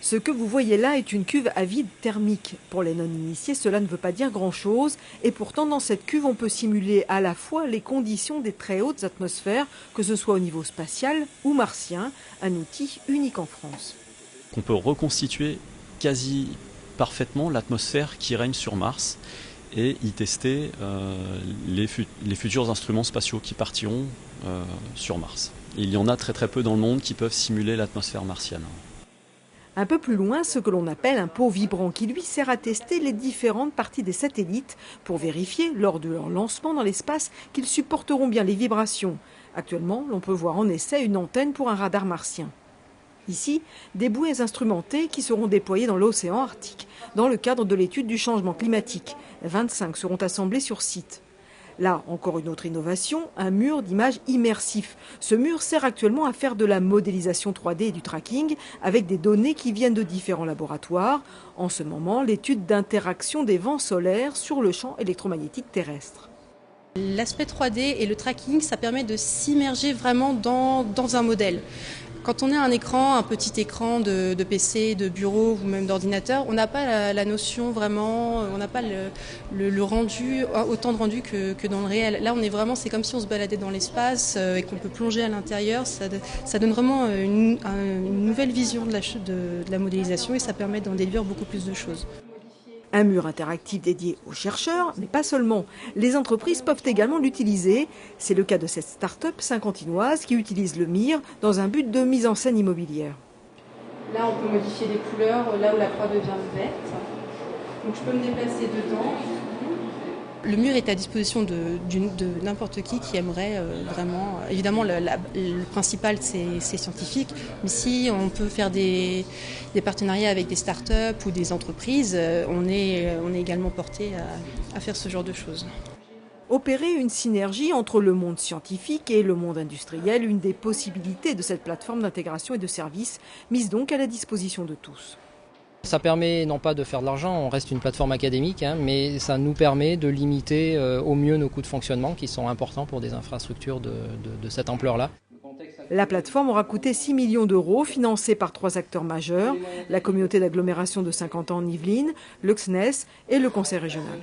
Ce que vous voyez là est une cuve à vide thermique. Pour les non-initiés, cela ne veut pas dire grand-chose. Et pourtant, dans cette cuve, on peut simuler à la fois les conditions des très hautes atmosphères, que ce soit au niveau spatial ou martien, un outil unique en France. On peut reconstituer quasi parfaitement l'atmosphère qui règne sur Mars et y tester les futurs instruments spatiaux qui partiront sur Mars. Il y en a très peu dans le monde qui peuvent simuler l'atmosphère martienne. Un peu plus loin, ce que l'on appelle un pot vibrant qui lui sert à tester les différentes parties des satellites pour vérifier, lors de leur lancement dans l'espace, qu'ils supporteront bien les vibrations. Actuellement, l'on peut voir en essai une antenne pour un radar martien. Ici, des bouées instrumentées qui seront déployées dans l'océan Arctique dans le cadre de l'étude du changement climatique. 25 seront assemblées sur site. Là, encore une autre innovation, un mur d'image immersif. Ce mur sert actuellement à faire de la modélisation 3D et du tracking avec des données qui viennent de différents laboratoires. En ce moment, l'étude d'interaction des vents solaires sur le champ électromagnétique terrestre. L'aspect 3D et le tracking, ça permet de s'immerger vraiment dans un modèle. Quand on a un écran, un petit écran de PC, de bureau ou même d'ordinateur, on n'a pas la notion vraiment, on n'a pas le rendu, autant de rendu que dans le réel. Là, on est vraiment, c'est comme si on se baladait dans l'espace et qu'on peut plonger à l'intérieur. Ça donne vraiment une nouvelle vision de la modélisation et ça permet d'en déduire beaucoup plus de choses. Un mur interactif dédié aux chercheurs, mais pas seulement. Les entreprises peuvent également l'utiliser. C'est le cas de cette start-up saint-quentinoise qui utilise le MIR dans un but de mise en scène immobilière. Là, on peut modifier les couleurs, là où la croix devient verte. Donc je peux me déplacer dedans. Le mur est à disposition de n'importe qui aimerait vraiment... Évidemment, le principal, c'est scientifique. Mais si on peut faire des partenariats avec des startups ou des entreprises, on est également porté à faire ce genre de choses. Opérer une synergie entre le monde scientifique et le monde industriel, une des possibilités de cette plateforme d'intégration et de services, mise donc à la disposition de tous. Ça permet non pas de faire de l'argent, on reste une plateforme académique, mais ça nous permet de limiter au mieux nos coûts de fonctionnement qui sont importants pour des infrastructures de cette ampleur-là. La plateforme aura coûté 6 millions d'euros, financée par 3 acteurs majeurs, la communauté d'agglomération de Saint-Quentin en Yvelines, le CNES et le Conseil régional.